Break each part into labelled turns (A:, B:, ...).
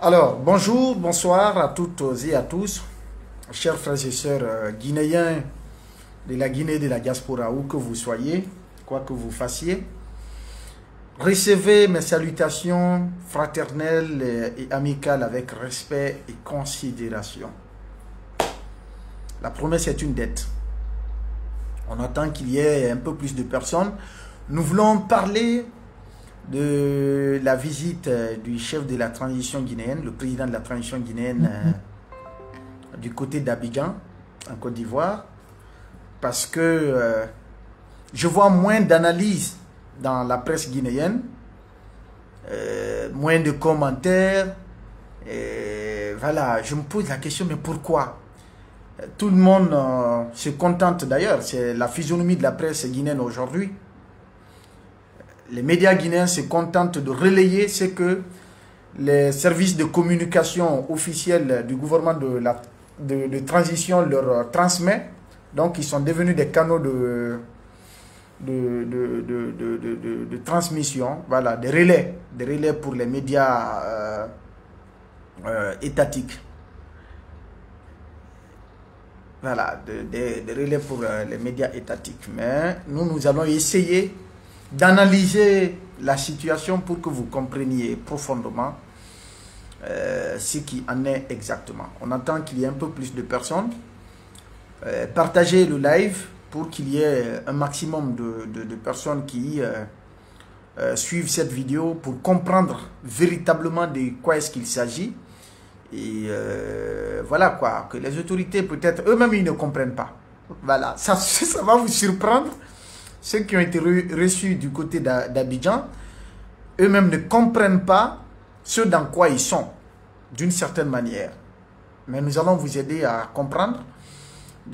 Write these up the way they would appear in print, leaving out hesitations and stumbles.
A: Alors, bonjour, bonsoir à toutes et à tous, chers frères et sœurs guinéens de la Guinée, de la diaspora, où que vous soyez, quoi que vous fassiez. Recevez mes salutations fraternelles et amicales avec respect et considération. La promesse est une dette. On attend qu'il y ait un peu plus de personnes. Nous voulons parler de la visite du chef de la transition guinéenne, le président de la transition guinéenne du côté d'Abidjan, en Côte d'Ivoire, parce que je vois moins d'analyses dans la presse guinéenne, moins de commentaires. Voilà, je me pose la question, mais pourquoi? Tout le monde se contente d'ailleurs, c'est la physionomie de la presse guinéenne aujourd'hui. Les médias guinéens se contentent de relayer ce que les services de communication officiels du gouvernement de transition leur transmet. Donc, ils sont devenus des canaux de transmission, voilà, des relais pour les médias étatiques. Voilà, des relais pour les médias étatiques. Mais nous allons essayer d'analyser la situation pour que vous compreniez profondément ce qui en est exactement. On attend qu'il y ait un peu plus de personnes. Partagez le live pour qu'il y ait un maximum de personnes qui suivent cette vidéo pour comprendre véritablement de quoi est-ce qu'il s'agit. Et voilà quoi, que les autorités peut-être eux-mêmes ils ne comprennent pas. Voilà, ça va vous surprendre. Ceux qui ont été reçus du côté d'Abidjan, eux-mêmes ne comprennent pas ce dans quoi ils sont, d'une certaine manière. Mais nous allons vous aider à comprendre.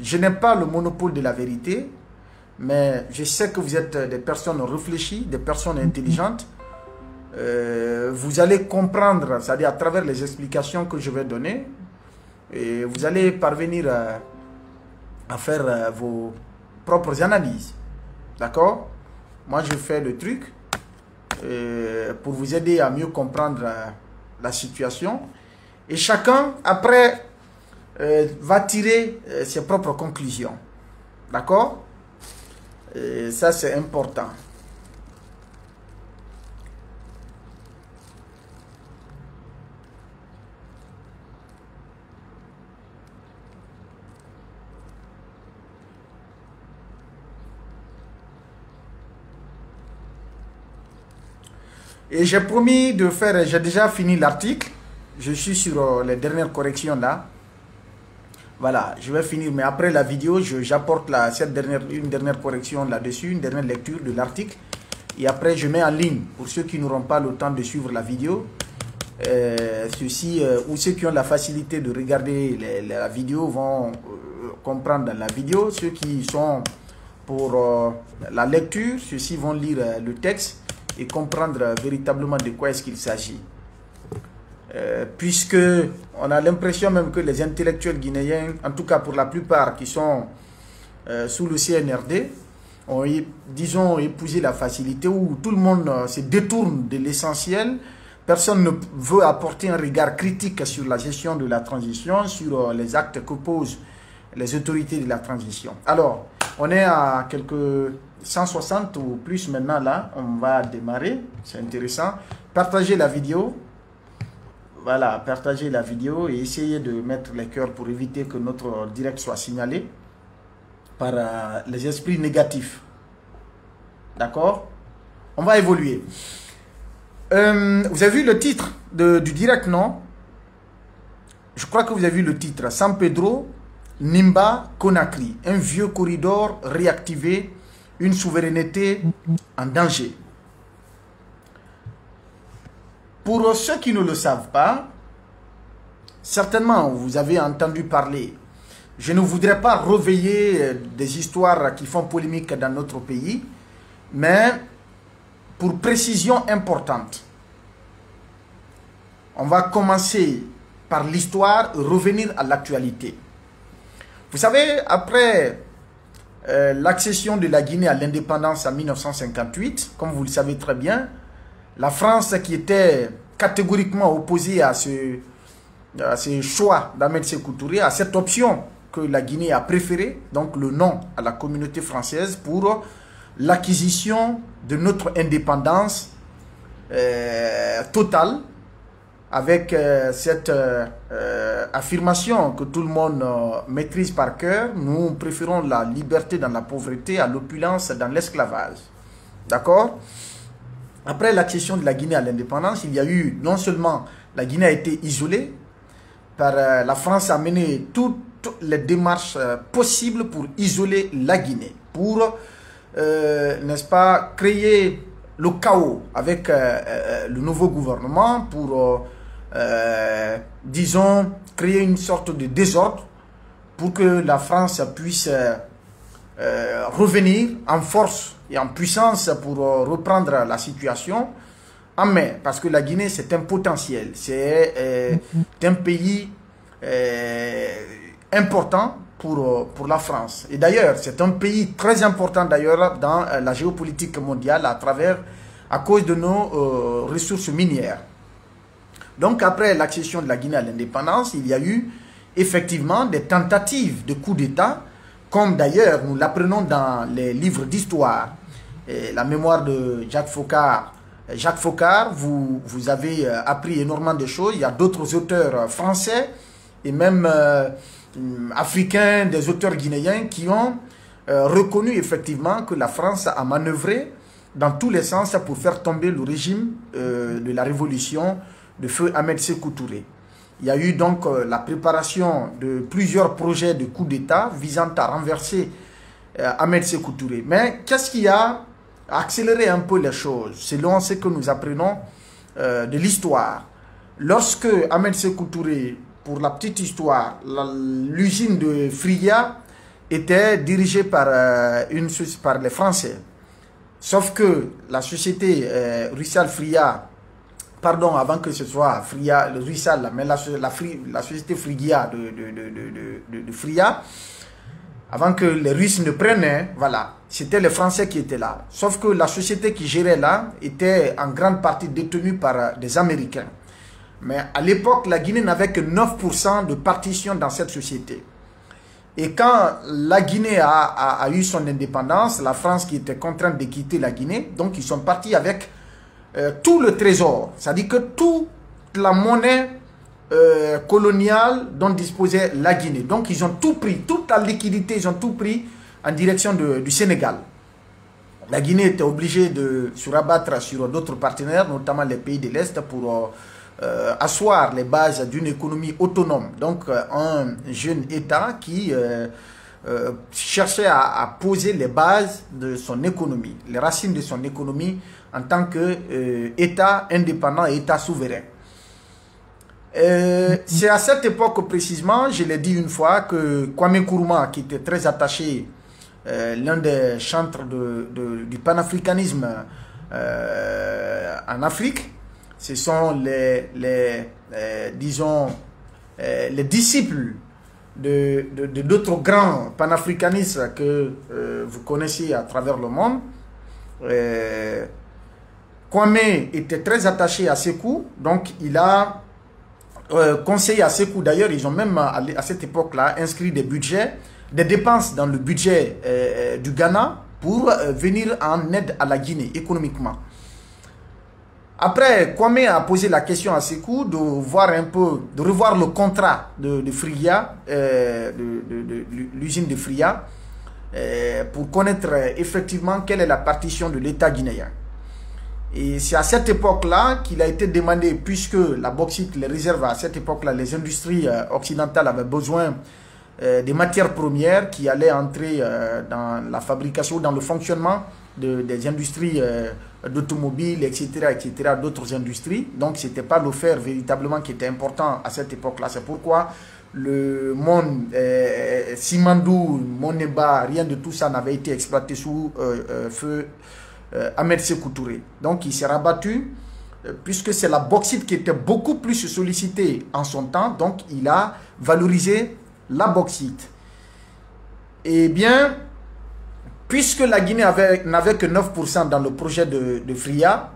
A: Je n'ai pas le monopole de la vérité, mais je sais que vous êtes des personnes réfléchies, des personnes intelligentes. Vous allez comprendre, c'est-à-dire à travers les explications que je vais donner, et vous allez parvenir à faire vos propres analyses. D'accord? Moi, je fais le truc pour vous aider à mieux comprendre la situation. Et chacun, après, va tirer ses propres conclusions. D'accord? Ça, c'est important. Et j'ai promis de faire, j'ai déjà fini l'article. Je suis sur les dernières corrections là. Voilà, je vais finir, mais après la vidéo, j'apporte une dernière correction là-dessus, une dernière lecture de l'article. Et après, je mets en ligne, pour ceux qui n'auront pas le temps de suivre la vidéo, ou ceux qui ont la facilité de regarder la vidéo vont comprendre la vidéo. Ceux qui sont pour la lecture, ceux-ci vont lire le texte et comprendre véritablement de quoi est-ce qu'il s'agit. Puisque on a l'impression même que les intellectuels guinéens, en tout cas pour la plupart qui sont sous le CNRD, ont, disons, épousé la facilité où tout le monde se détourne de l'essentiel. Personne ne veut apporter un regard critique sur la gestion de la transition, sur les actes que posent les autorités de la transition. Alors, on est à quelques 160 ou plus maintenant là, on va démarrer, c'est intéressant. Partagez la vidéo, voilà, partagez la vidéo et essayez de mettre les cœurs pour éviter que notre direct soit signalé par les esprits négatifs. D'accord? On va évoluer. Vous avez vu le titre du direct, non? Je crois que vous avez vu le titre. San Pedro, Nimba, Conakry. Un vieux corridor réactivé, une souveraineté en danger. Pour ceux qui ne le savent pas, certainement vous avez entendu parler. Je ne voudrais pas réveiller des histoires qui font polémique dans notre pays, mais pour précision importante, on va commencer par l'histoire et revenir à l'actualité. Vous savez, après l'accession de la Guinée à l'indépendance en 1958, comme vous le savez très bien, la France qui était catégoriquement opposé à ce choix d'Ahmed Sékou Touré, à cette option que la Guinée a préférée, donc le non à la communauté française pour l'acquisition de notre indépendance totale, avec cette affirmation que tout le monde maîtrise par cœur: nous préférons la liberté dans la pauvreté à l'opulence dans l'esclavage. D'accord? Après l'accession de la Guinée à l'indépendance, il y a eu, non seulement la Guinée a été isolée, par la France a mené toutes les démarches possibles pour isoler la Guinée, pour, n'est-ce pas, créer le chaos avec le nouveau gouvernement, pour, disons, créer une sorte de désordre pour que la France puisse revenir en force et en puissance pour reprendre la situation en main. Parce que la Guinée, c'est un potentiel, c'est un pays important pour la France. Et d'ailleurs, c'est un pays très important d'ailleurs dans la géopolitique mondiale à cause de nos ressources minières. Donc après l'accession de la Guinée à l'indépendance, il y a eu effectivement des tentatives de coup d'État, comme d'ailleurs nous l'apprenons dans les livres d'histoire. La mémoire de Jacques Foccart. Jacques Foccart, vous avez appris énormément de choses. Il y a d'autres auteurs français et même africains, des auteurs guinéens qui ont reconnu effectivement que la France a manœuvré dans tous les sens pour faire tomber le régime de la révolution de feu Ahmed Sékou Touré. Il y a eu donc la préparation de plusieurs projets de coup d'État visant à renverser Ahmed Sékou Touré. Mais qu'est-ce qui a accéléré un peu les choses, selon ce que nous apprenons de l'histoire? Lorsque Ahmed Sékou Touré, pour la petite histoire, l'usine de Fria était dirigée par les Français. Sauf que la société Ruissal Fria, pardon, avant que ce soit Fria, le Ruissal, mais la société Frigia de Fria, avant que les Russes ne prennent, voilà, c'était les Français qui étaient là. Sauf que la société qui gérait là était en grande partie détenue par des Américains. Mais à l'époque, la Guinée n'avait que 9% de partition dans cette société. Et quand la Guinée a eu son indépendance, la France qui était contrainte de quitter la Guinée, donc ils sont partis avec tout le trésor, c'est-à-dire que toute la monnaie coloniale dont disposait la Guinée. Donc ils ont tout pris, toute la liquidité, ils ont tout pris en direction du Sénégal. La Guinée était obligée de se rabattre sur d'autres partenaires, notamment les pays de l'Est, pour asseoir les bases d'une économie autonome. Donc un jeune État qui cherchait à poser les bases de son économie, les racines de son économie en tant qu'État indépendant et État souverain. C'est à cette époque précisément, je l'ai dit une fois, que Kwame Nkrumah, qui était très attaché, l'un des chantres du panafricanisme en Afrique, ce sont disons, les disciples de d'autres grands panafricanistes que vous connaissez à travers le monde. Kwame était très attaché à Sékou, donc il a conseillé à Sékou. D'ailleurs, ils ont même à cette époque-là inscrit des budgets, des dépenses dans le budget du Ghana pour venir en aide à la Guinée économiquement. Après, Kwame a posé la question à Sékou de voir un peu, de revoir le contrat de Fria, de l'usine de Fria, pour connaître effectivement quelle est la partition de l'État guinéen. Et c'est à cette époque-là qu'il a été demandé, puisque la bauxite, les réserves à cette époque-là, les industries occidentales avaient besoin des matières premières qui allaient entrer dans la fabrication, dans le fonctionnement des industries d'automobiles, etc., d'autres industries. Donc, ce n'était pas le fer véritablement qui était important à cette époque-là. C'est pourquoi le monde Simandou, Moneba, rien de tout ça n'avait été exploité sous feu Ahmed Sékou Touré. Donc, il s'est rabattu, puisque c'est la bauxite qui était beaucoup plus sollicitée en son temps, donc il a valorisé la bauxite. Eh bien, puisque la Guinée n'avait que 9% dans le projet de Fria,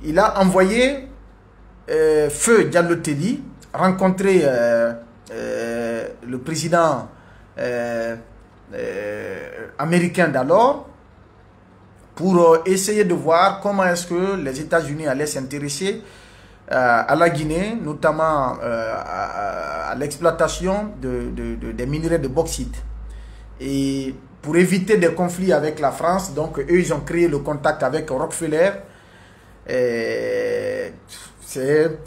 A: il a envoyé Feu Diallo Telli rencontrer le président américain d'alors pour essayer de voir comment est-ce que les États-Unis allaient s'intéresser à la Guinée, notamment à l'exploitation des minerais de bauxite. Et pour éviter des conflits avec la France, donc eux, ils ont créé le contact avec Rockefeller. C'est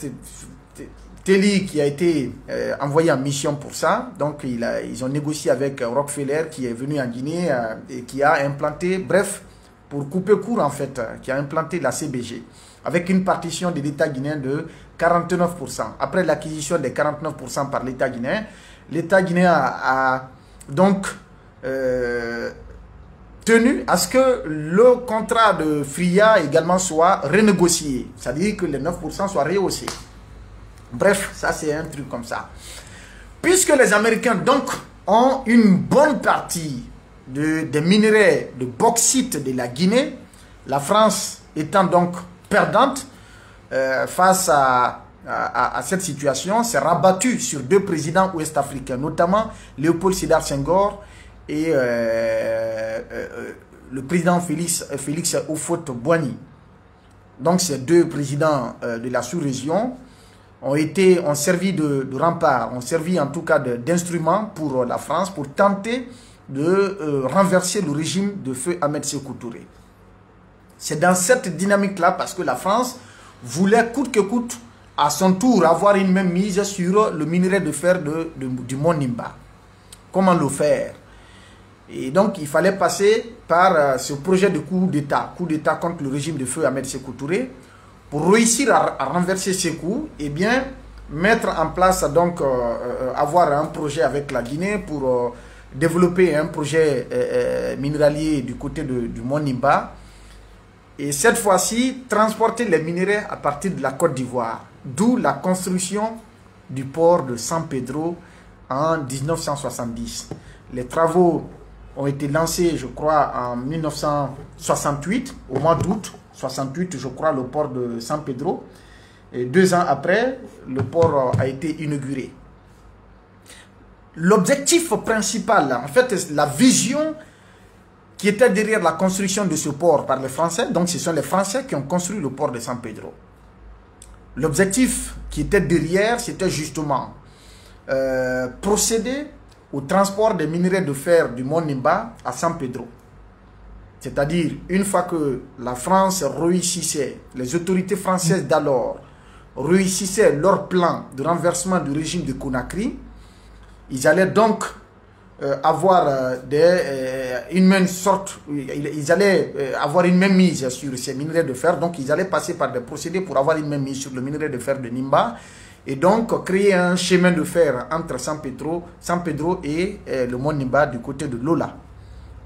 A: Telli qui a été envoyé en mission pour ça. Donc, ils ont négocié avec Rockefeller qui est venu en Guinée et qui a implanté, bref, pour couper court en fait, qui a implanté la CBG avec une partition de l'État guinéen de 49%. Après l'acquisition des 49% par l'État guinéen a donc tenu à ce que le contrat de FRIA également soit renégocié. C'est-à-dire que les 9% soient rehaussés. Bref, ça c'est un truc comme ça. Puisque les Américains donc ont une bonne partie des minerais de bauxite de la Guinée, la France étant donc perdante face à cette situation, s'est rabattue sur deux présidents ouest-africains, notamment Léopold Sédar Senghor et le président Félix Houphouët-Boigny. Donc ces deux présidents de la sous-région ont servi de rempart, ont servi en tout cas d'instrument pour la France, pour tenter de renverser le régime de feu Ahmed Sékou Touré. C'est dans cette dynamique-là, parce que la France voulait coûte que coûte, à son tour, avoir une même mise sur le minerai de fer du Mont Nimba. Comment le faire? Et donc, il fallait passer par ce projet de coup d'État contre le régime de feu Ahmed Sékou Touré, pour réussir à renverser Sékou, et bien mettre en place, donc, avoir un projet avec la Guinée pour développer un projet minéralier du côté du Mont Nimba. Et cette fois-ci, transporter les minéraux à partir de la Côte d'Ivoire. D'où la construction du port de San Pedro en 1970. Les travaux ont été lancés, je crois, en 1968, au mois d'août 68, je crois, le port de San Pedro. Et 2 ans après, le port a été inauguré. L'objectif principal, en fait, la vision qui était derrière la construction de ce port par les Français, donc ce sont les Français qui ont construit le port de San Pedro. L'objectif qui était derrière, c'était justement procéder au transport des minerais de fer du Mont Nimba à San Pedro. C'est-à-dire, une fois que la France réussissait, les autorités françaises d'alors réussissaient leur plan de renversement du régime de Conakry, ils allaient donc avoir une même sorte, ils allaient avoir une même mise sur ces minerais de fer. Donc ils allaient passer par des procédés pour avoir une même mise sur le minerai de fer de Nimba, et donc créer un chemin de fer entre San Pedro et le Mont Nimba du côté de Lola,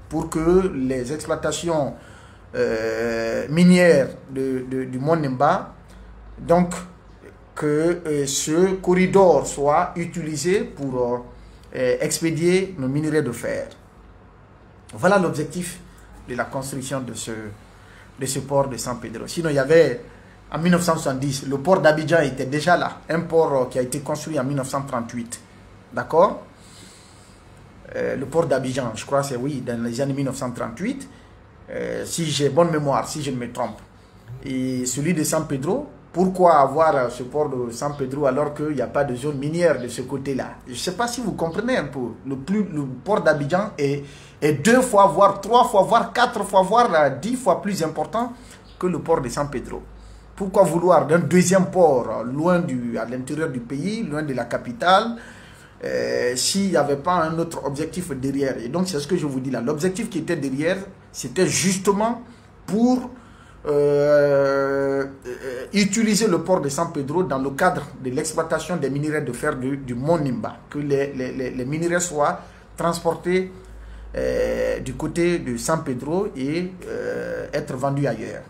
A: pour que les exploitations minières du Mont Nimba, donc que ce corridor soit utilisé pour expédier nos minerais de fer. Voilà l'objectif de la construction de ce port de San Pedro. Sinon, il y avait, en 1970, le port d'Abidjan était déjà là. Un port qui a été construit en 1938. D'accord? Le port d'Abidjan, je crois, c'est oui, dans les années 1938. Si j'ai bonne mémoire, si je ne me trompe. Et celui de San Pedro, pourquoi avoir ce port de San Pedro alors qu'il n'y a pas de zone minière de ce côté-là? Je ne sais pas si vous comprenez un peu. Le port d'Abidjan est 2 fois, voire 3 fois, voire 4 fois, voire 10 fois plus important que le port de San Pedro. Pourquoi vouloir d'un deuxième port loin à l'intérieur du pays, loin de la capitale, s'il n'y avait pas un autre objectif derrière? Et donc c'est ce que je vous dis là. L'objectif qui était derrière, c'était justement pour utiliser le port de San Pedro dans le cadre de l'exploitation des minerais de fer du Mont Nimba, que les minerais soient transportés du côté de San Pedro et être vendus ailleurs.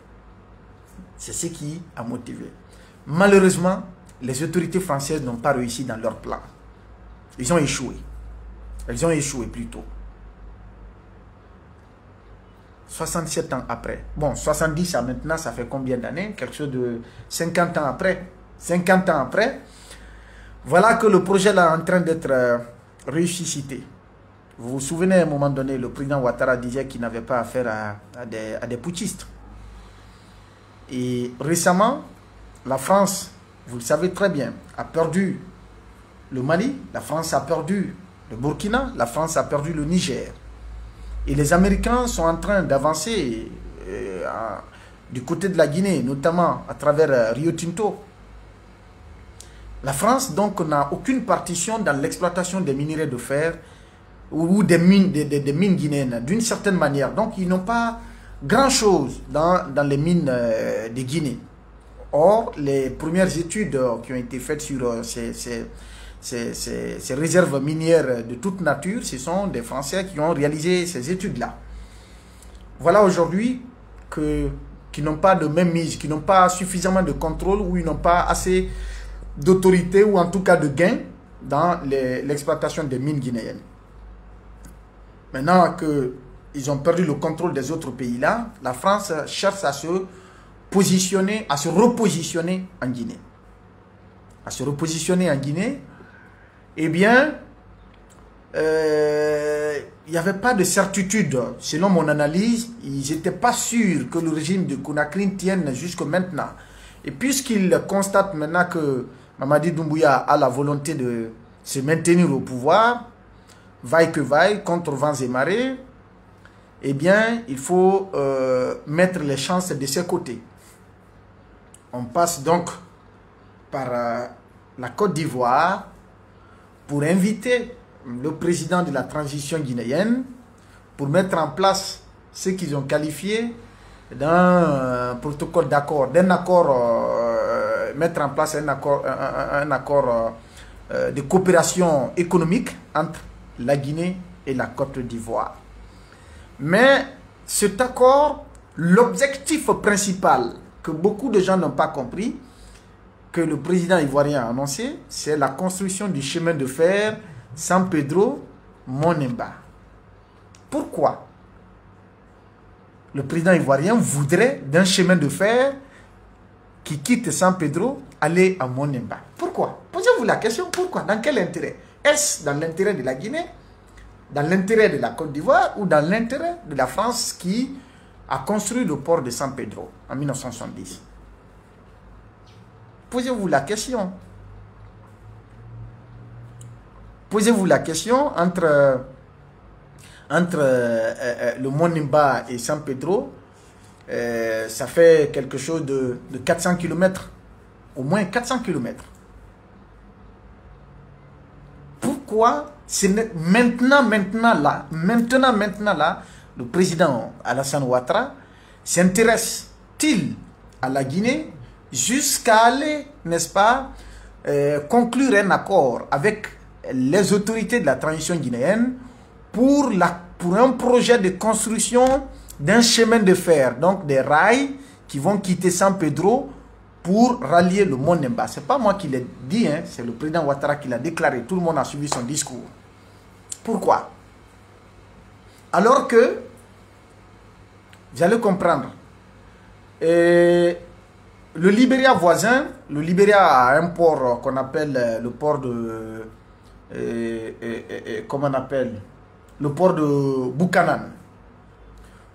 A: C'est ce qui a motivé. Malheureusement, les autorités françaises n'ont pas réussi dans leur plan. Ils ont échoué. Elles ont échoué plutôt. 67 ans après. Bon, 70 à maintenant, ça fait combien d'années? Quelque chose de 50 ans après. 50 ans après, voilà que le projet là est en train d'être ressuscité. Vous vous souvenez, à un moment donné, le président Ouattara disait qu'il n'avait pas affaire à des putschistes. Et récemment, la France, vous le savez très bien, a perdu le Mali, la France a perdu le Burkina, la France a perdu le Niger. Et les Américains sont en train d'avancer du côté de la Guinée, notamment à travers Rio Tinto. La France, donc, n'a aucune partition dans l'exploitation des minerais de fer ou des mines guinéennes, d'une certaine manière. Donc, ils n'ont pas grand-chose dans les mines de Guinée. Or, les premières études qui ont été faites sur ces réserves minières de toute nature, ce sont des Français qui ont réalisé ces études-là. Voilà aujourd'hui qu'ils n'ont pas de même mise, qui n'ont pas suffisamment de contrôle ou ils n'ont pas assez d'autorité ou en tout cas de gain dans l'exploitation des mines guinéennes. Maintenant qu'ils ont perdu le contrôle des autres pays-là, la France cherche à se positionner, à se repositionner en Guinée. À se repositionner en Guinée, eh bien, il n'y avait pas de certitude. Selon mon analyse, ils n'étaient pas sûrs que le régime de Conakry tienne jusque maintenant. Et puisqu'ils constatent maintenant que Mamadi Doumbouya a la volonté de se maintenir au pouvoir, vaille que vaille, contre vents et marées, eh bien, il faut mettre les chances de ses côtés. On passe donc par la Côte d'Ivoire pour inviter le président de la transition guinéenne pour mettre en place ce qu'ils ont qualifié d'un protocole d'accord, mettre en place un accord de coopération économique entre la Guinée et la Côte d'Ivoire. Mais cet accord, l'objectif principal que beaucoup de gens n'ont pas compris, que le président ivoirien a annoncé, c'est la construction du chemin de fer San Pedro-Monimba. Pourquoi le président ivoirien voudrait d'un chemin de fer qui quitte San Pedro aller à Monimba? Pourquoi? Posez-vous la question, pourquoi? Dans quel intérêt? Est-ce dans l'intérêt de la Guinée, dans l'intérêt de la Côte d'Ivoire ou dans l'intérêt de la France qui a construit le port de San Pedro en 1970? Posez-vous la question. Posez-vous la question entre le Monimba et San Pedro, ça fait quelque chose de 400 km, au moins 400 km. Pourquoi maintenant là, le président Alassane Ouattara s'intéresse-t-il à la Guinée jusqu'à aller, n'est-ce pas, conclure un accord avec les autorités de la transition guinéenne pour un projet de construction d'un chemin de fer, donc des rails qui vont quitter San Pedro pour rallier le Monimba. Ce n'est pas moi qui l'ai dit, hein, c'est le président Ouattara qui l'a déclaré. Tout le monde a suivi son discours. Pourquoi? Alors que, vous allez comprendre, le Libéria voisin, le Libéria a un port qu'on appelle le port de... comment on appelle? Le port de Buchanan.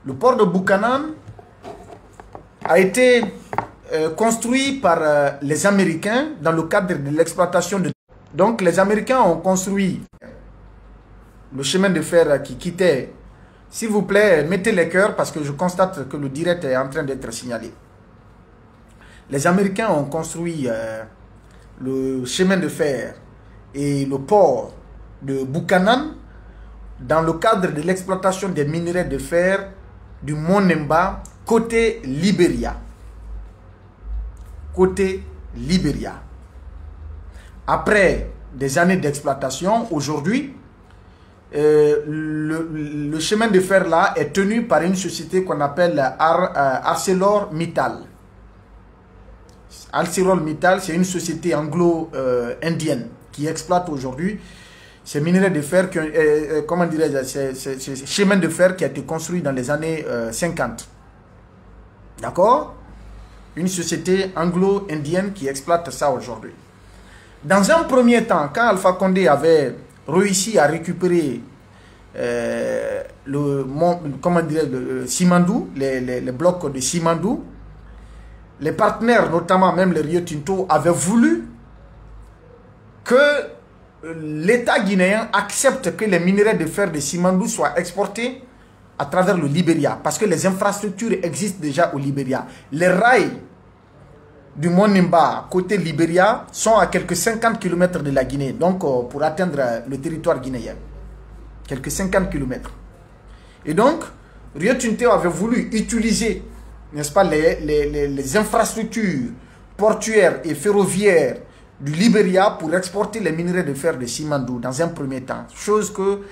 A: Le port de Buchanan a été construit par les Américains dans le cadre de l'exploitation de... Donc les Américains ont construit le chemin de fer qui quittait. S'il vous plaît, mettez les cœurs parce que je constate que le direct est en train d'être signalé. Les Américains ont construit le chemin de fer et le port de Buchanan dans le cadre de l'exploitation des minerais de fer du Monimba côté Libéria. Côté Libéria. Après des années d'exploitation, aujourd'hui, le chemin de fer là est tenu par une société qu'on appelle ArcelorMittal. ArcelorMittal, c'est une société anglo-indienne qui exploite aujourd'hui ces minerais de fer, comment dirais-je, ce chemin de fer qui a été construit dans les années 50. D'accord? une société anglo-indienne qui exploite ça aujourd'hui. Dans un premier temps, quand Alpha Condé avait réussi à récupérer le Simandou, les blocs de Simandou, les partenaires, notamment même les Rio Tinto, avaient voulu que l'État guinéen accepte que les minerais de fer de Simandou soient exportés à travers le Libéria, parce que les infrastructures existent déjà au Libéria. Les rails du Mont Nimba, côté Libéria, sont à quelques 50 km de la Guinée, donc pour atteindre le territoire guinéen. Quelques 50 km. Et donc, Rio Tinto avait voulu utiliser, n'est-ce pas, les infrastructures portuaires et ferroviaires du Libéria pour exporter les minerais de fer de Simandou dans un premier temps. Chose que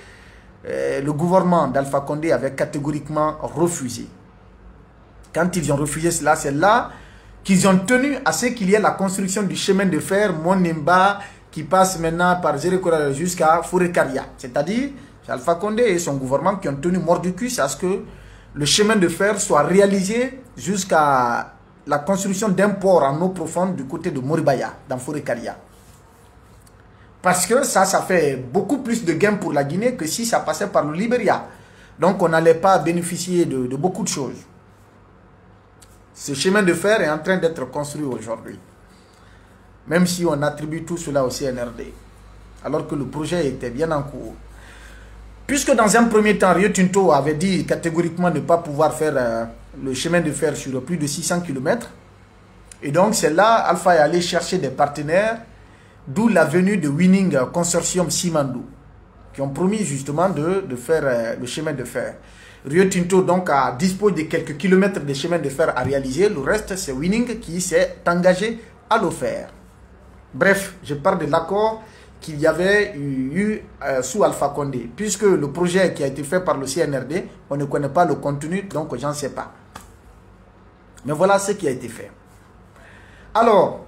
A: le gouvernement d'Alpha Condé avait catégoriquement refusé. Quand ils ont refusé cela, c'est là qu'ils ont tenu à ce qu'il y ait la construction du chemin de fer Monimba qui passe maintenant par Zérekora jusqu'à Fourekaria. C'est-à-dire, c'est Alpha Condé et son gouvernement qui ont tenu mort du cul à ce que le chemin de fer soit réalisé jusqu'à la construction d'un port en eau profonde du côté de Moribaya, dans Fourekaria. Parce que ça fait beaucoup plus de gains pour la Guinée que si ça passait par le Libéria. Donc on n'allait pas bénéficier de beaucoup de choses. Ce chemin de fer est en train d'être construit aujourd'hui. Même si on attribue tout cela au CNRD. Alors que le projet était bien en cours. Puisque dans un premier temps, Rio Tinto avait dit catégoriquement ne pas pouvoir faire le chemin de fer sur plus de 600 km. Et donc c'est là Alpha est allé chercher des partenaires. D'où la venue de Winning Consortium Simandou, qui ont promis justement de faire le chemin de fer. Rio Tinto donc dispose de quelques kilomètres de chemin de fer à réaliser. Le reste, c'est Winning qui s'est engagé à le faire. Bref, je parle de l'accord qu'il y avait eu sous Alpha Condé. Puisque le projet qui a été fait par le CNRD, on ne connaît pas le contenu, donc j'en sais pas. Mais voilà ce qui a été fait. Alors,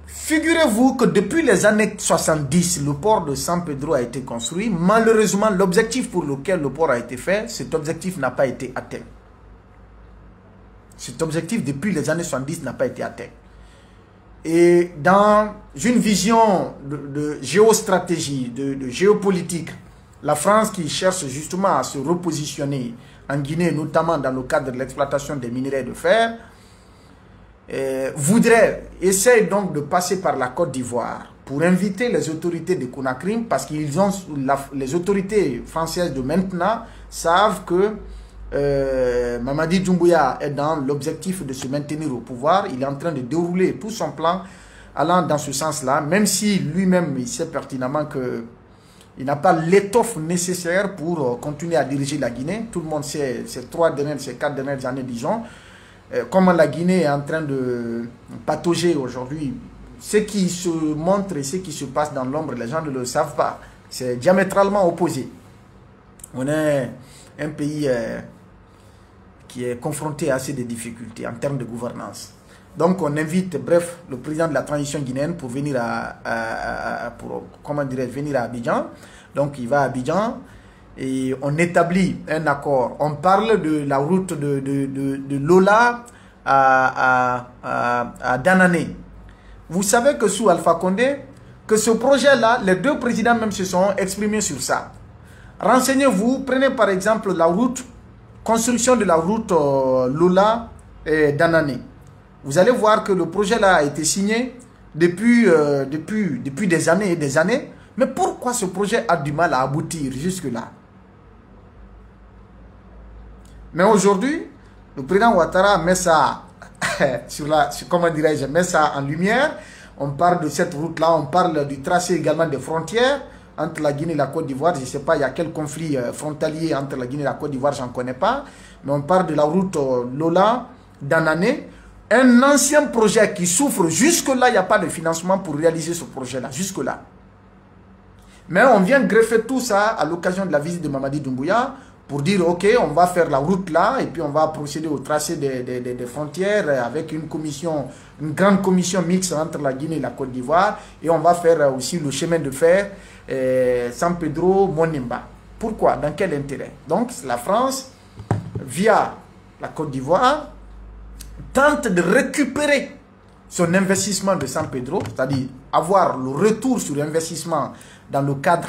A: figurez-vous que depuis les années 70, le port de San Pedro a été construit. Malheureusement, l'objectif pour lequel le port a été fait, cet objectif n'a pas été atteint. Cet objectif, depuis les années 70, n'a pas été atteint. Et dans une vision de géostratégie, de géopolitique, la France qui cherche justement à se repositionner en Guinée, notamment dans le cadre de l'exploitation des minerais de fer, essaie donc de passer par la Côte d'Ivoire pour inviter les autorités de Conakry, parce qu'ils ont les autorités françaises de maintenant savent que Mamadi Doumbouya est dans l'objectif de se maintenir au pouvoir. Il est en train de dérouler tout son plan allant dans ce sens-là, même si lui-même il sait pertinemment que il n'a pas l'étoffe nécessaire pour continuer à diriger la Guinée. Tout le monde sait ces 4 dernières années, disons, comment la Guinée est en train de patauger aujourd'hui. Ce qui se montre et ce qui se passe dans l'ombre, les gens ne le savent pas. C'est diamétralement opposé. On est un pays qui est confronté à assez de difficultés en termes de gouvernance. Donc on invite, bref, le président de la transition guinéenne pour venir venir à Abidjan. Donc il va à Abidjan et on établit un accord. On parle de la route de Lola à Danané. Vous savez que sous Alpha Condé, que ce projet-là, les deux présidents même se sont exprimés sur ça. Renseignez-vous, prenez par exemple la route, construction de la route Lola et Danané. Vous allez voir que le projet-là a été signé depuis des années et des années. Mais pourquoi ce projet a du mal à aboutir jusque-là? Mais aujourd'hui, le président Ouattara met ça met ça en lumière. On parle de cette route-là, on parle du tracé également des frontières entre la Guinée et la Côte d'Ivoire. Je ne sais pas, il y a quel conflit frontalier entre la Guinée et la Côte d'Ivoire, je n'en connais pas. Mais on parle de la route Lola, Danané. Un ancien projet qui souffre. Jusque-là, il n'y a pas de financement pour réaliser ce projet-là. Jusque-là. Mais on vient greffer tout ça à l'occasion de la visite de Mamadi Doumbouya pour dire, ok, on va faire la route là et puis on va procéder au tracé des frontières avec une grande commission mixte entre la Guinée et la Côte d'Ivoire, et on va faire aussi le chemin de fer San Pedro Monimba. Pourquoi? Dans quel intérêt? Donc la France, via la Côte d'Ivoire, tente de récupérer son investissement de San Pedro, c'est-à-dire avoir le retour sur investissement dans le cadre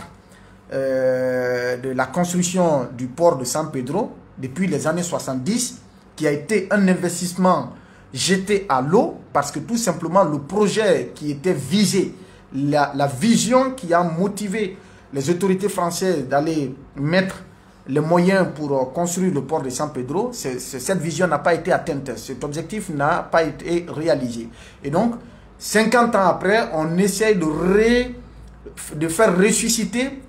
A: de la construction du port de San Pedro depuis les années 70, qui a été un investissement jeté à l'eau parce que tout simplement le projet qui était visé, la vision qui a motivé les autorités françaises d'aller mettre les moyens pour construire le port de San Pedro, cette vision n'a pas été atteinte. Cet objectif n'a pas été réalisé. Et donc, 50 ans après, on essaye de faire ressusciter,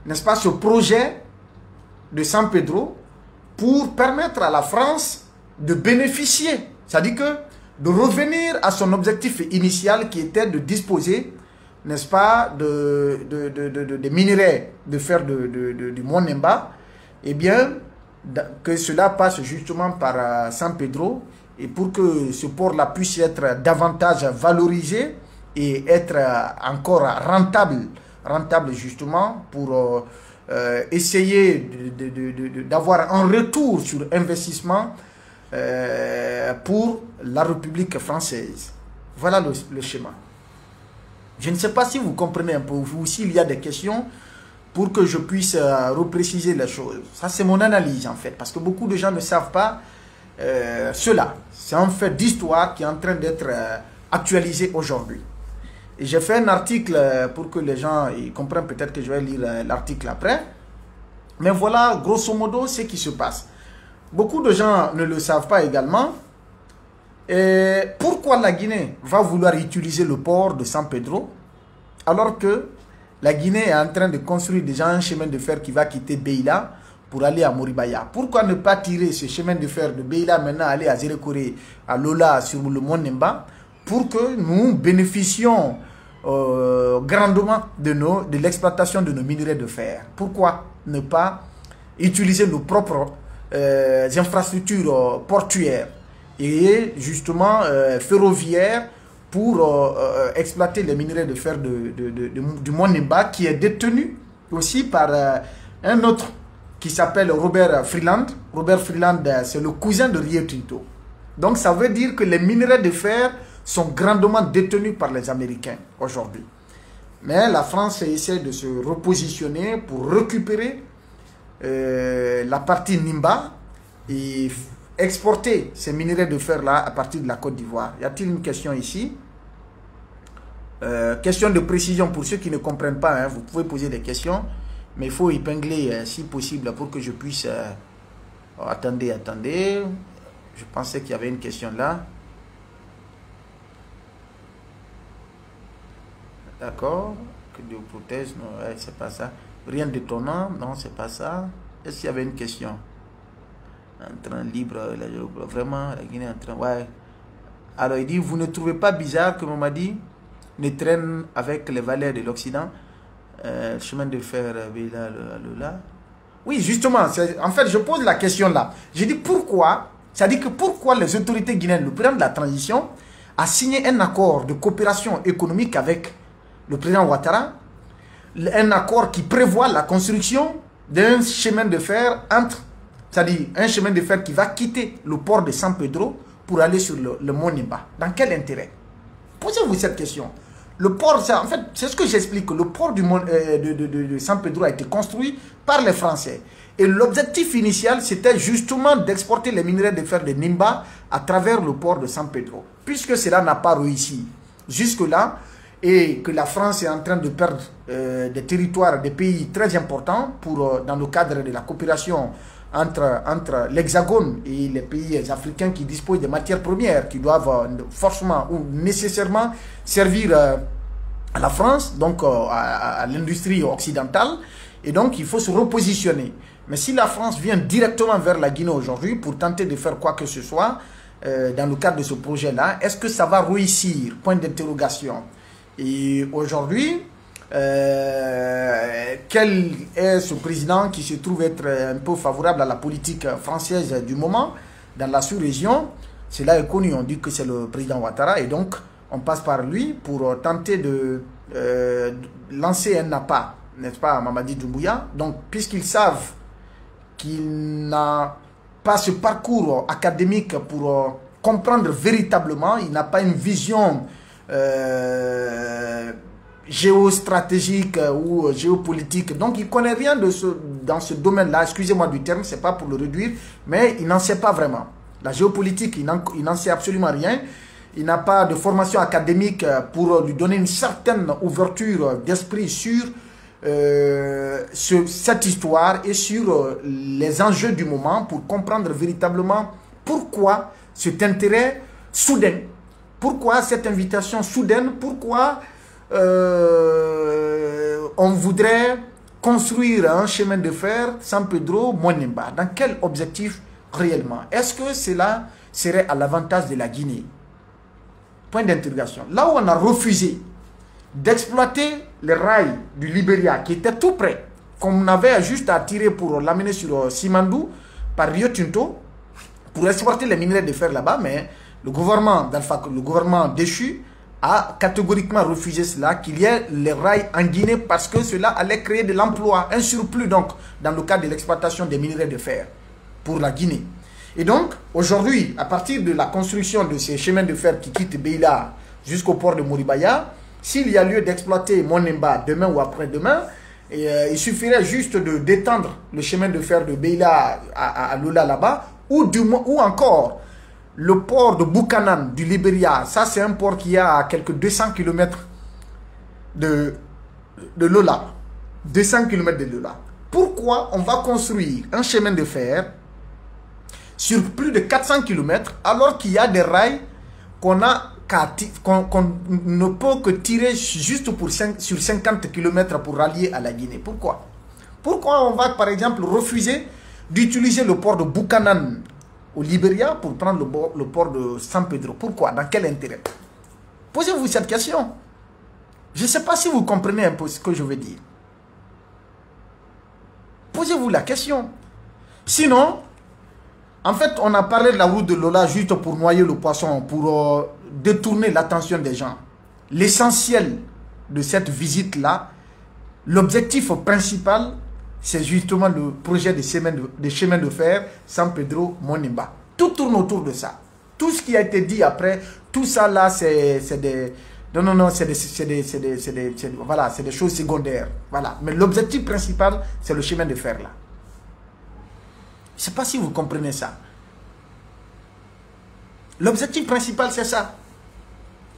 A: n'est-ce pas, ce projet de San Pedro pour permettre à la France de bénéficier, c'est-à-dire que de revenir à son objectif initial qui était de disposer, n'est-ce pas, de minerais de fer du Mont Nemba, eh bien, que cela passe justement par San Pedro, et pour que ce port-là puisse être davantage valorisé et être encore rentable justement pour essayer d'avoir un retour sur investissement pour la République française. Voilà le schéma. Je ne sais pas si vous comprenez un peu, ou s'il y a des questions pour que je puisse repréciser les choses. Ça, c'est mon analyse, en fait, parce que beaucoup de gens ne savent pas cela. C'est un fait d'histoire qui est en train d'être actualisé aujourd'hui. Et j'ai fait un article pour que les gens ils comprennent, peut-être que je vais lire l'article après. Mais voilà, grosso modo, ce qui se passe. Beaucoup de gens ne le savent pas également. Et pourquoi la Guinée va vouloir utiliser le port de San Pedro alors que la Guinée est en train de construire déjà un chemin de fer qui va quitter Beila pour aller à Moribaya? Pourquoi ne pas tirer ce chemin de fer de Beila maintenant, aller à Zérekore, à Lola, sur le Mont Nemba, pour que nous bénéficions grandement de l'exploitation de nos minerais de fer? Pourquoi ne pas utiliser nos propres infrastructures portuaires et justement ferroviaires pour exploiter les minerais de fer du Mont Nemba, qui est détenu aussi par un autre qui s'appelle Robert Freeland. Robert Freeland, c'est le cousin de Rio Tinto. Donc ça veut dire que les minerais de fer sont grandement détenus par les Américains aujourd'hui. Mais la France essaie de se repositionner pour récupérer la partie Nimba et exporter ces minerais de fer-là à partir de la Côte d'Ivoire. Y a-t-il une question ici? Question de précision pour ceux qui ne comprennent pas, hein, vous pouvez poser des questions, mais il faut épingler si possible pour que je puisse... attendez. Je pensais qu'il y avait une question là. D'accord. Que Dieu protège. Non, ouais, c'est pas ça. Rien d'étonnant. Non, c'est pas ça. Est-ce qu'il y avait une question? En train libre, vraiment, la Guinée en train... Ouais. Alors, il dit, vous ne trouvez pas bizarre que Mamadi ne traîne avec les valeurs de l'Occident, chemin de fer, là. Oui, justement, en fait, je pose la question là. Je dis pourquoi, c'est-à-dire que pourquoi les autorités guinéennes, le président de la transition, a signé un accord de coopération économique avec le président Ouattara, un accord qui prévoit la construction d'un chemin de fer entre, c'est-à-dire un chemin de fer qui va quitter le port de San Pedro pour aller sur le Mont Nemba. Dans quel intérêt? Posez-vous cette question. Le port, en fait, c'est ce que j'explique. Le port de San Pedro a été construit par les Français. Et l'objectif initial, c'était justement d'exporter les minerais de fer de Nimba à travers le port de San Pedro. Puisque cela n'a pas réussi jusque-là, et que la France est en train de perdre des territoires, des pays très importants dans le cadre de la coopération entre l'Hexagone et les pays africains qui disposent de matières premières qui doivent forcément ou nécessairement servir à la France, donc à l'industrie occidentale, et donc il faut se repositionner. Mais si la France vient directement vers la Guinée aujourd'hui pour tenter de faire quoi que ce soit dans le cadre de ce projet-là, est-ce que ça va réussir? Point d'interrogation. Et aujourd'hui, quel est ce président qui se trouve être un peu favorable à la politique française du moment dans la sous-région? Cela est connu, on dit que c'est le président Ouattara, et donc on passe par lui pour tenter de lancer un appât, n'est-ce pas, à Mamadi Doumbouya. Donc puisqu'ils savent qu'il n'a pas ce parcours académique pour comprendre véritablement, il n'a pas une vision géostratégique ou géopolitique. Donc, il ne connaît rien dans ce domaine-là. Excusez-moi du terme, ce n'est pas pour le réduire, mais il n'en sait pas vraiment. La géopolitique, il n'en sait absolument rien. Il n'a pas de formation académique pour lui donner une certaine ouverture d'esprit sur cette histoire et sur les enjeux du moment pour comprendre véritablement pourquoi cet intérêt soudain, pourquoi cette invitation soudaine, pourquoi on voudrait construire un chemin de fer San Pedro-Monimba. Dans quel objectif réellement? Est-ce que cela serait à l'avantage de la Guinée? Point d'interrogation. Là où on a refusé d'exploiter les rails du Libéria qui étaient tout près, qu'on avait juste à tirer pour l'amener sur Simandou par Rio Tinto pour exporter les minerais de fer là-bas, mais le gouvernement d'Alpha, le gouvernement déchu, a catégoriquement refusé cela, qu'il y ait les rails en Guinée parce que cela allait créer de l'emploi, un surplus donc dans le cadre de l'exploitation des minerais de fer pour la Guinée. Et donc aujourd'hui, à partir de la construction de ces chemins de fer qui quittent Beila jusqu'au port de Moribaya, s'il y a lieu d'exploiter Monimba demain ou après-demain, il suffirait juste de d'étendre le chemin de fer de Beila à Lola là-bas, ou encore le port de Buchanan du Libéria. Ça, c'est un port qui est à quelques 200 km de Lola. 200 km de Lola. Pourquoi on va construire un chemin de fer sur plus de 400 km alors qu'il y a des rails qu'on ne peut que tirer juste sur 50 km pour rallier à la Guinée? Pourquoi? Pourquoi on va par exemple refuser d'utiliser le port de Buchanan au Libéria pour prendre le port de San Pedro? Pourquoi? Dans quel intérêt? Posez-vous cette question. Je ne sais pas si vous comprenez un peu ce que je veux dire. Posez-vous la question. Sinon, en fait, on a parlé de la route de Lola juste pour noyer le poisson, pour détourner l'attention des gens. L'essentiel de cette visite-là, l'objectif principal, c'est justement le projet de chemin de fer San Pedro-Monimba. Tout tourne autour de ça. Tout ce qui a été dit après, tout ça là, c'est des... Non, c'est des choses secondaires. Voilà. Mais l'objectif principal, c'est le chemin de fer là. Je ne sais pas si vous comprenez ça. L'objectif principal, c'est ça.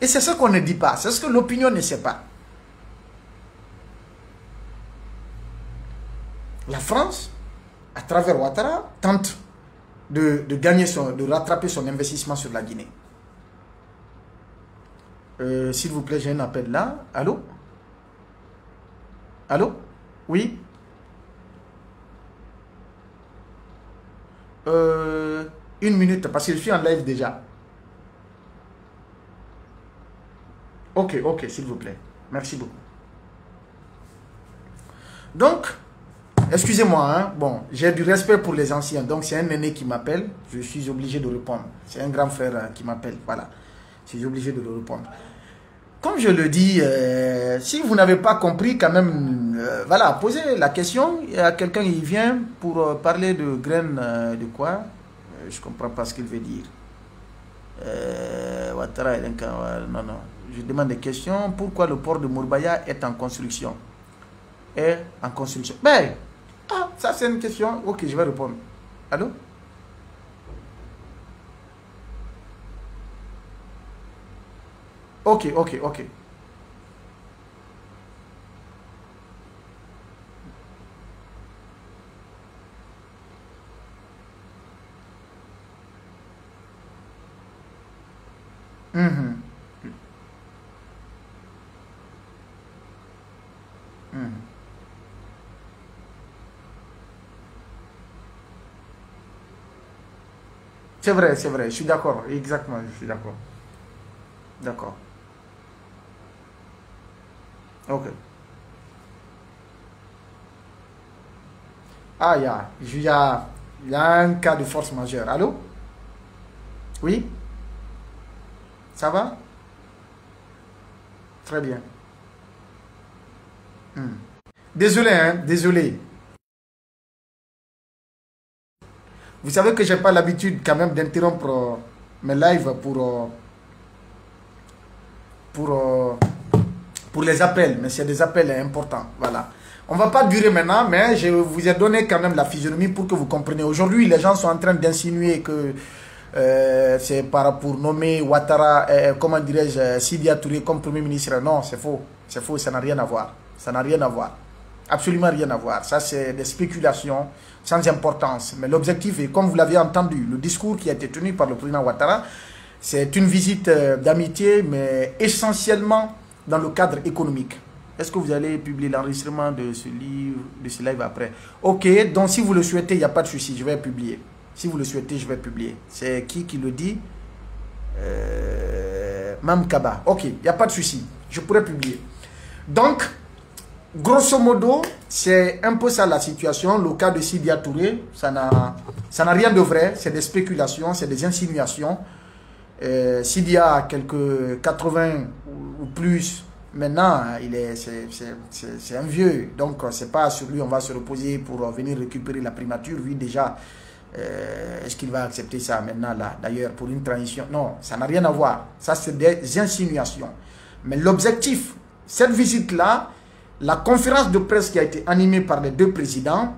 A: Et c'est ce qu'on ne dit pas. C'est ce que l'opinion ne sait pas. La France, à travers Ouattara, tente de rattraper son investissement sur la Guinée. S'il vous plaît, j'ai un appel là. Allô? Allô? Oui? Une minute, parce que je suis en live déjà. Ok, s'il vous plaît. Merci beaucoup. Donc, excusez-moi, hein. Bon, j'ai du respect pour les anciens. Donc, c'est un aîné qui m'appelle. Je suis obligé de répondre. C'est un grand frère qui m'appelle. Voilà. Je suis obligé de le répondre. Comme je le dis, si vous n'avez pas compris, quand même, voilà, posez la question. Il y a quelqu'un qui vient pour parler de graines de quoi? Je ne comprends pas ce qu'il veut dire. Ouattara, non. Je demande des questions. Pourquoi le port de Moribaya est en construction? Mais, ça c'est une question. Ok, je vais répondre. Allô? Ok. Mhm. C'est vrai, je suis d'accord. Exactement, je suis d'accord. D'accord. Ok. Ah, il y a un cas de force majeure. Allô? Oui? Ça va? Très bien. Désolé, hein, désolé. Vous savez que j'ai pas l'habitude quand même d'interrompre mes lives pour les appels, mais c'est des appels importants. Voilà. On ne va pas durer maintenant, mais je vous ai donné quand même la physionomie pour que vous compreniez. Aujourd'hui, les gens sont en train d'insinuer que c'est pour nommer Ouattara, comment dirais-je, Sidya Touré comme Premier ministre. Non, c'est faux. C'est faux, ça n'a rien à voir. Ça n'a rien à voir. Absolument rien à voir. Ça, c'est des spéculations sans importance. Mais l'objectif est, comme vous l'avez entendu, le discours qui a été tenu par le président Ouattara, c'est une visite d'amitié, mais essentiellement dans le cadre économique. Est-ce que vous allez publier l'enregistrement de ce livre, de ce live après? Ok, donc si vous le souhaitez, il n'y a pas de souci, je vais publier. Si vous le souhaitez, je vais publier. C'est qui le dit? Mam Kaba. Ok, il n'y a pas de souci, je pourrais publier. Donc, grosso modo, c'est un peu ça la situation. Le cas de Sidya Touré, ça n'a rien de vrai, c'est des spéculations, c'est des insinuations. Sidya a quelques 80 ou plus. Maintenant, c'est un vieux, donc c'est pas sur lui on va se reposer pour venir récupérer la primature. Lui déjà, est-ce qu'il va accepter ça maintenant là? D'ailleurs, pour une transition, non, ça n'a rien à voir. Ça, c'est des insinuations. Mais l'objectif, cette visite-là, la conférence de presse qui a été animée par les deux présidents,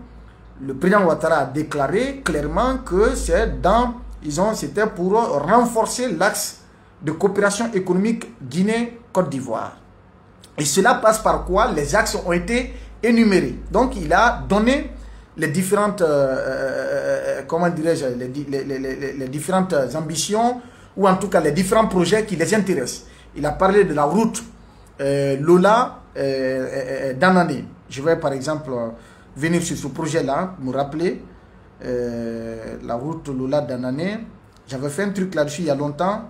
A: le président Ouattara a déclaré clairement que c'était pour renforcer l'axe de coopération économique Guinée-Côte d'Ivoire. Et cela passe par quoi? Les axes ont été énumérés. Donc, il a donné les différentes, comment dirais-je, les différentes ambitions, ou en tout cas les différents projets qui les intéressent. Il a parlé de la route Lola d'Anané. Je vais par exemple venir sur ce projet-là, me rappeler la route Lola d'Anané. J'avais fait un truc là-dessus il y a longtemps.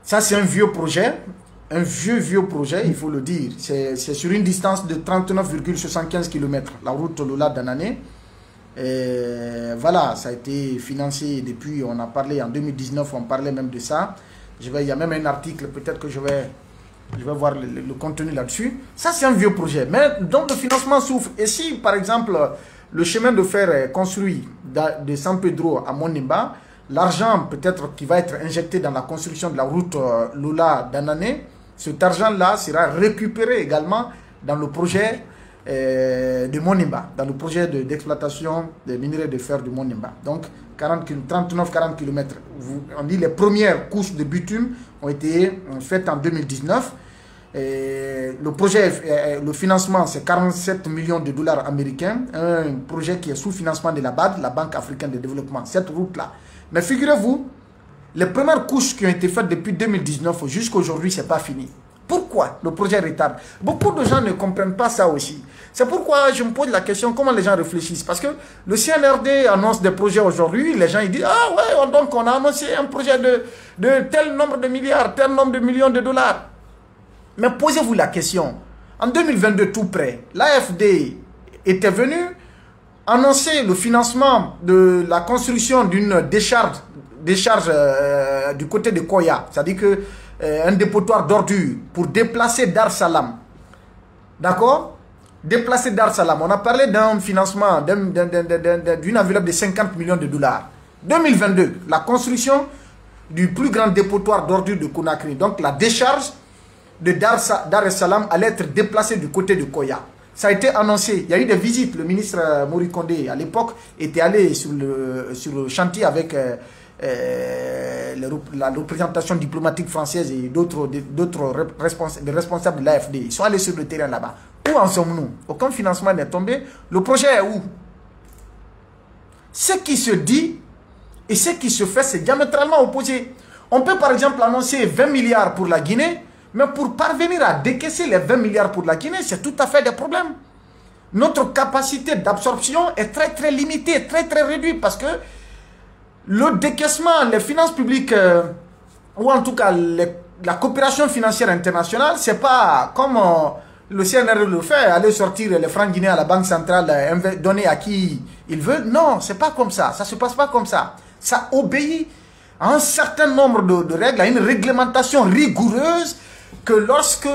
A: Ça, c'est un vieux projet, vieux projet, il faut le dire. C'est sur une distance de 39,75 km, la route Lola d'Anané. Voilà, ça a été financé depuis, on a parlé en 2019, on parlait même de ça. Il y a même un article, peut-être que je vais voir le contenu là-dessus. Ça, c'est un vieux projet, mais donc le financement souffre. Et si, par exemple, le chemin de fer est construit de San Pedro à Monimba, l'argent peut-être qui va être injecté dans la construction de la route Lola d'Anané, cet argent-là sera récupéré également dans le projet de Monimba, dans le projet d'exploitation des minerais de fer de Monimba. Donc 39-40 km. On dit les premières couches de bitume ont été faites en 2019. Le projet, le financement, c'est 47 millions de dollars américains. Un projet qui est sous financement de la BAD, la Banque africaine de développement. Cette route-là. Mais figurez-vous, les premières couches qui ont été faites depuis 2019 jusqu'à aujourd'hui, ce n'est pas fini. Pourquoi le projet retarde? Beaucoup de gens ne comprennent pas ça aussi. C'est pourquoi je me pose la question, comment les gens réfléchissent? Parce que le CNRD annonce des projets aujourd'hui, les gens ils disent, ah ouais, donc on a annoncé un projet de tel nombre de milliards, tel nombre de millions de dollars. Mais posez-vous la question, en 2022 tout près, l'AFD était venu annoncer le financement de la construction d'une décharge du côté de Koya, c'est-à-dire que un dépotoir d'ordures pour déplacer Dar Salam. D'accord? Déplacer Dar Salam. On a parlé d'un financement, d'une enveloppe de 50 millions de dollars. 2022, la construction du plus grand dépotoir d'ordures de Conakry. Donc la décharge de Dar Salam allait être déplacée du côté de Koya. Ça a été annoncé. Il y a eu des visites. Le ministre Mori Kondé, à l'époque, était allé sur le chantier avec la représentation diplomatique française et d'autres responsables de l'AFD. Ils sont allés sur le terrain là-bas. Où en sommes-nous? Aucun financement n'est tombé. Le projet est où? Ce qui se dit et ce qui se fait, c'est diamétralement opposé. On peut par exemple annoncer 20 milliards pour la Guinée, mais pour parvenir à décaisser les 20 milliards pour la Guinée, c'est tout à fait des problèmes. Notre capacité d'absorption est très très limitée, très très réduite, parce que le décaissement, les finances publiques, ou en tout cas la coopération financière internationale, c'est pas comme le CNR le fait, aller sortir les francs guinéens à la Banque centrale, donner à qui il veut. Non, c'est pas comme ça, ça se passe pas comme ça. Ça obéit à un certain nombre de règles, à une réglementation rigoureuse, que lorsque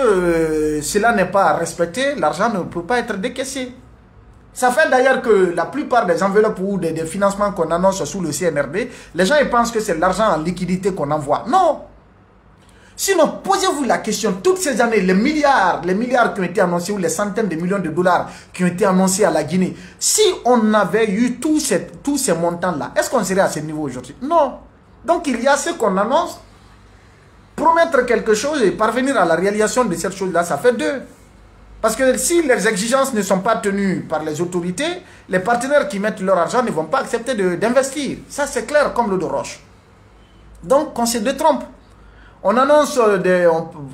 A: cela n'est pas respecté, l'argent ne peut pas être décaissé. Ça fait d'ailleurs que la plupart des enveloppes ou des financements qu'on annonce sous le CNRD, les gens ils pensent que c'est l'argent en liquidité qu'on envoie. Non. Sinon, posez-vous la question, toutes ces années, les milliards qui ont été annoncés, ou les centaines de millions de dollars qui ont été annoncés à la Guinée, si on avait eu tous ces montants-là, est-ce qu'on serait à ce niveau aujourd'hui? Non. Donc il y a ce qu'on annonce, promettre quelque chose et parvenir à la réalisation de cette chose-là, ça fait deux. Parce que si les exigences ne sont pas tenues par les autorités, les partenaires qui mettent leur argent ne vont pas accepter d'investir. Ça, c'est clair comme l'eau de roche. Donc, on se détrompe. On annonce,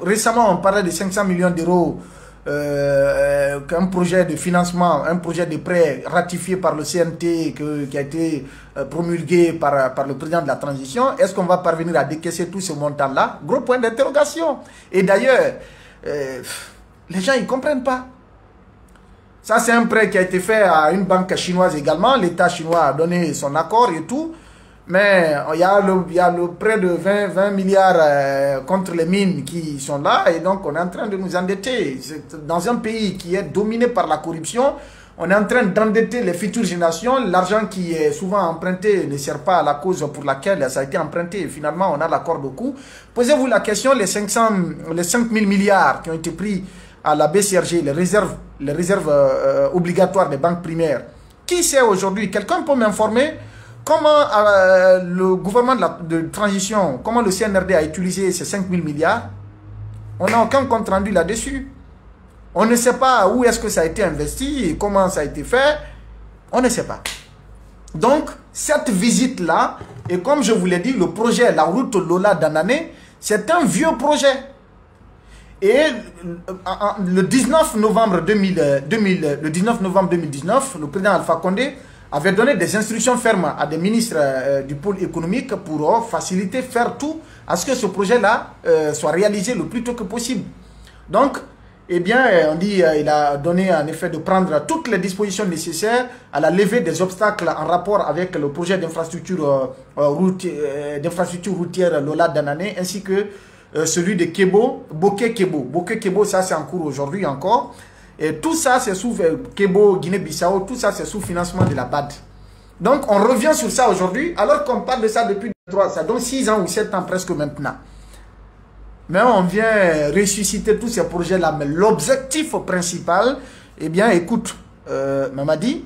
A: récemment, on parlait de 500 millions d'euros, qu'un projet de financement, un projet de prêt ratifié par le CNT, qui a été promulgué par le président de la transition. Est-ce qu'on va parvenir à décaisser tout ce montant-là? Gros point d'interrogation. Et d'ailleurs, les gens, ils ne comprennent pas. Ça, c'est un prêt qui a été fait à une banque chinoise également. L'État chinois a donné son accord et tout. Mais il y a le prêt de 20 milliards contre les mines qui sont là. Et donc, on est en train de nous endetter. Dans un pays qui est dominé par la corruption, on est en train d'endetter les futures générations. L'argent qui est souvent emprunté ne sert pas à la cause pour laquelle ça a été emprunté. Et finalement, on a la corde au cou. Posez-vous la question, les 5 000 milliards qui ont été pris à la BCRG, les réserves obligatoires des banques primaires. Qui sait aujourd'hui? Quelqu'un peut m'informer comment le gouvernement de transition, comment le CNRD a utilisé ces 5 000 milliards? On n'a aucun compte rendu là-dessus. On ne sait pas où est-ce que ça a été investi et comment ça a été fait. On ne sait pas. Donc, cette visite-là, et comme je vous l'ai dit, le projet, la route Lola Danané, c'est un vieux projet. Et le 19 novembre 2019, le président Alpha Condé avait donné des instructions fermes à des ministres du pôle économique pour faciliter, faire tout à ce que ce projet-là soit réalisé le plus tôt que possible. Donc, eh bien, on dit il a donné en effet de prendre toutes les dispositions nécessaires à la levée des obstacles en rapport avec le projet d'infrastructure routière Lola Danané, ainsi que celui de Bokeh Kebo, ça c'est en cours aujourd'hui encore. Et tout ça c'est sous Kebo, Guinée-Bissau, tout ça c'est sous financement de la BAD. Donc on revient sur ça aujourd'hui, alors qu'on parle de ça depuis 3, ça donne 6 ans ou 7 ans presque maintenant. Mais on vient ressusciter tous ces projets-là. Mais l'objectif principal, eh bien écoute, Mamadi,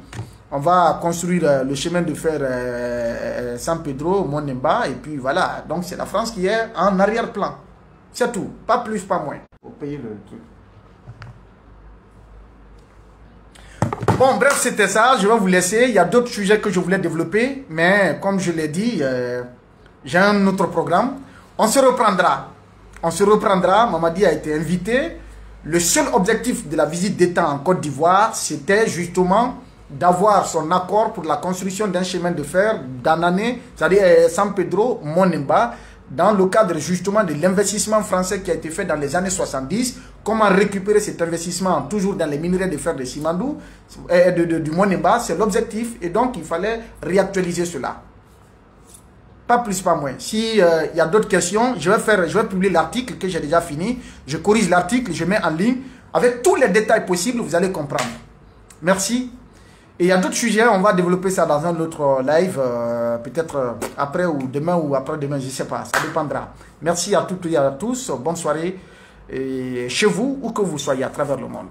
A: on va construire le chemin de fer San Pedro, Monemba, et puis voilà. Donc c'est la France qui est en arrière-plan. C'est tout, pas plus, pas moins. Pour payer le truc. Bon, bref, c'était ça. Je vais vous laisser. Il y a d'autres sujets que je voulais développer, mais comme je l'ai dit, j'ai un autre programme. On se reprendra. On se reprendra. Mamadi a été invité. Le seul objectif de la visite d'État en Côte d'Ivoire, c'était justement d'avoir son accord pour la construction d'un chemin de fer d'Anané, c'est-à-dire San Pedro, Monemba, dans le cadre justement de l'investissement français qui a été fait dans les années 70, comment récupérer cet investissement toujours dans les minerais de fer de Simandou, du Monemba, c'est l'objectif, et donc il fallait réactualiser cela. Pas plus, pas moins. Si y a d'autres questions, je vais publier l'article que j'ai déjà fini, je corrige l'article, je mets en ligne, avec tous les détails possibles, vous allez comprendre. Merci. Et il y a d'autres sujets, on va développer ça dans un autre live, peut-être après ou demain ou après-demain, je ne sais pas, ça dépendra. Merci à toutes et à tous, bonne soirée, et chez vous, où que vous soyez à travers le monde.